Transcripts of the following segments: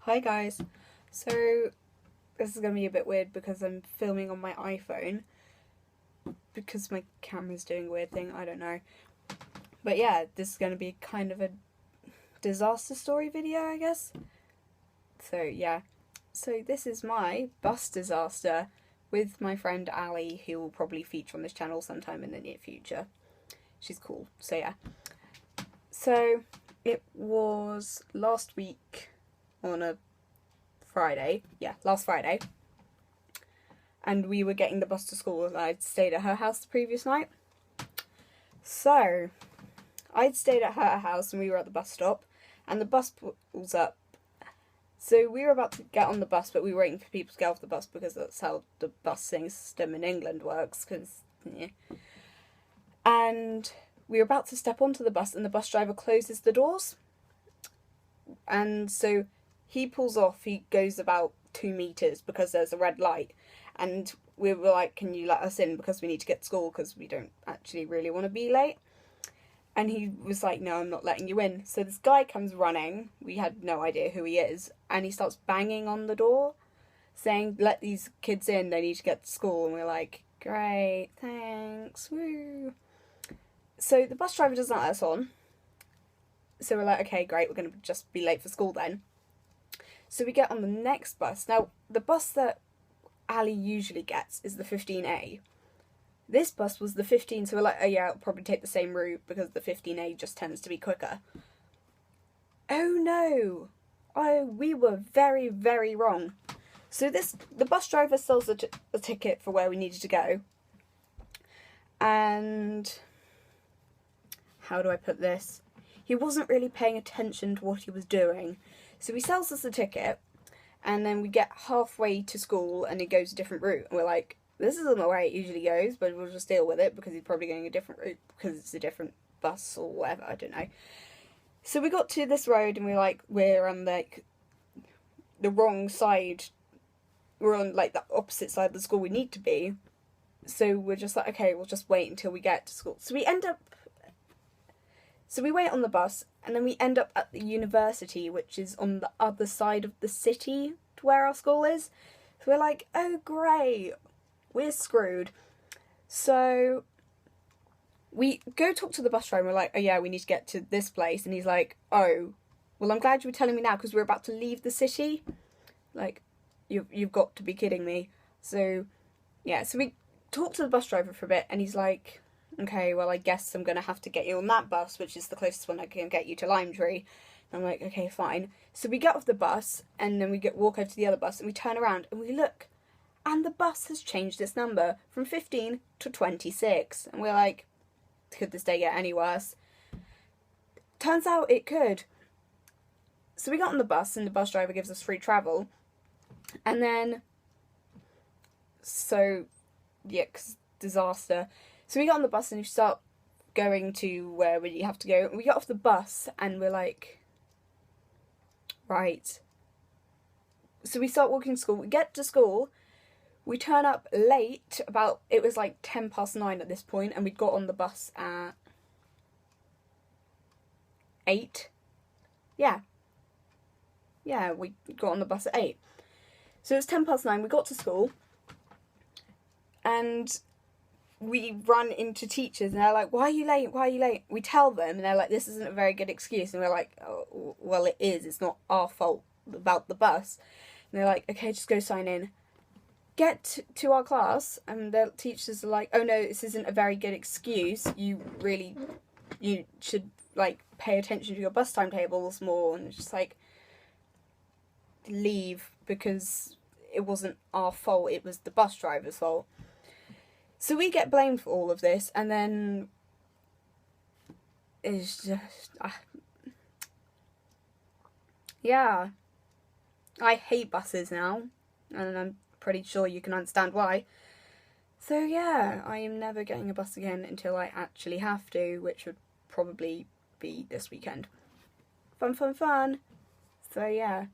Hi guys. So this is gonna be a bit weird because I'm filming on my iPhone because my camera's doing a weird thing, I don't know. But yeah, this is gonna be kind of a disaster story video, I guess. So yeah. So this is my bus disaster with my friend Ali, who will probably feature on this channel sometime in the near future. She's cool. So yeah. So it was last week on a Friday. Yeah, last Friday. And we were getting the bus to school and I'd stayed at her house the previous night. So I'd stayed at her house and we were at the bus stop and the bus pulls up. So we were about to get on the bus, but we were waiting for people to get off the bus because that's how the busing system in England works. Yeah. And we were about to step onto the bus and the bus driver closes the doors. And so he pulls off, he goes about 2 meters because there's a red light. And we were like, can you let us in because we need to get to school because we don't actually really want to be late. And he was like, no, I'm not letting you in. So this guy comes running, we had no idea who he is, and he starts banging on the door, saying, let these kids in, they need to get to school. And we're like, great, thanks, woo. So the bus driver doesn't let us on. So we're like, okay, great, we're going to just be late for school then. So we get on the next bus. Now, the bus that Ali usually gets is the 15A. This bus was the 15, so we're like, oh yeah, it'll probably take the same route because the 15A just tends to be quicker. Oh no! We were very, very wrong. So the bus driver sells a ticket for where we needed to go. And how do I put this? He wasn't really paying attention to what he was doing. So he sells us a ticket, and then we get halfway to school and it goes a different route. And we're like, this isn't the way it usually goes, but we'll just deal with it because he's probably going a different route because it's a different bus or whatever, I don't know. So we got to this road and we're on like the wrong side. We're on like the opposite side of the school we need to be. So we're just like, okay, we'll just wait until we get to school. So we wait on the bus and then we end up at the university, which is on the other side of the city to where our school is. So we're like, oh great, we're screwed. So we go talk to the bus driver and we're like, oh yeah, we need to get to this place. And he's like, oh, well, I'm glad you were telling me now because we're about to leave the city. Like, you've got to be kidding me. So yeah, so we talk to the bus driver for a bit and he's like, okay, well, I guess I'm going to have to get you on that bus, which is the closest one I can get you to Lime Tree. And I'm like, okay, fine. So we get off the bus and then we walk over to the other bus and we turn around and we look. And the bus has changed its number from 15 to 26. And we're like, could this day get any worse? Turns out it could. So we got on the bus and the bus driver gives us free travel. And then, so, yeah, 'cause disaster. So we got on the bus and we start going to where we have to go. We get off the bus and we're like, right. So we start walking to school. We get to school. We turn up late, it was like 9:10 at this point, and we'd got on the bus at 8. Yeah, we got on the bus at 8. So it was 9:10, we got to school, and we run into teachers, and they're like, why are you late, why are you late? We tell them, and they're like, this isn't a very good excuse, and we're like, oh, well, it is, it's not our fault about the bus. And they're like, okay, just go sign in. Get to our class and the teachers are like, oh no, this isn't a very good excuse, you should like pay attention to your bus timetables more. And it's just like, leave, because it wasn't our fault, it was the bus driver's fault. So we get blamed for all of this, and then it's just yeah, I hate buses now, and I'm pretty sure you can understand why. So yeah, I am never getting a bus again until I actually have to, which would probably be this weekend. Fun. So yeah.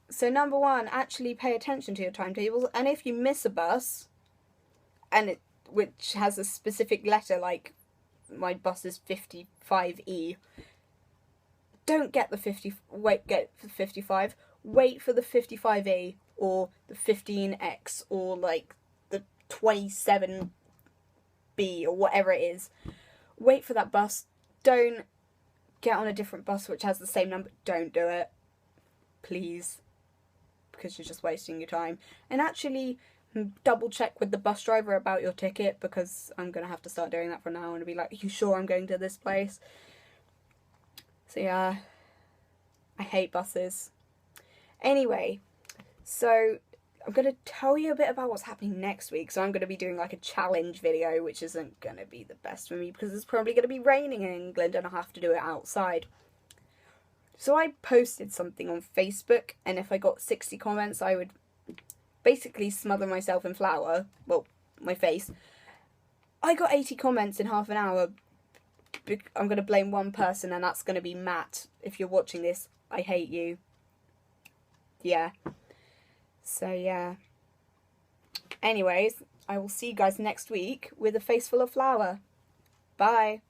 So number 1, actually pay attention to your timetables, and if you miss a bus, and which has a specific letter, like my bus is 55E, don't get the 55, wait for the 55E or the 15X or like the 27B or whatever it is. Wait for that bus. Don't get on a different bus which has the same number. Don't do it. Please. Because you're just wasting your time. And actually double check with the bus driver about your ticket, because I'm going to have to start doing that from now on and be like, are you sure I'm going to this place? So yeah, I hate buses. Anyway, so I'm going to tell you a bit about what's happening next week. So I'm going to be doing like a challenge video, which isn't going to be the best for me because it's probably going to be raining in England and I have to do it outside. So I posted something on Facebook, and if I got 60 comments, I would basically smother myself in flour. Well, my face. I got 80 comments in half an hour. I'm going to blame one person, and that's going to be Matt. If you're watching this, I hate you. Yeah. So, yeah. Anyways, I will see you guys next week with a face full of flour. Bye.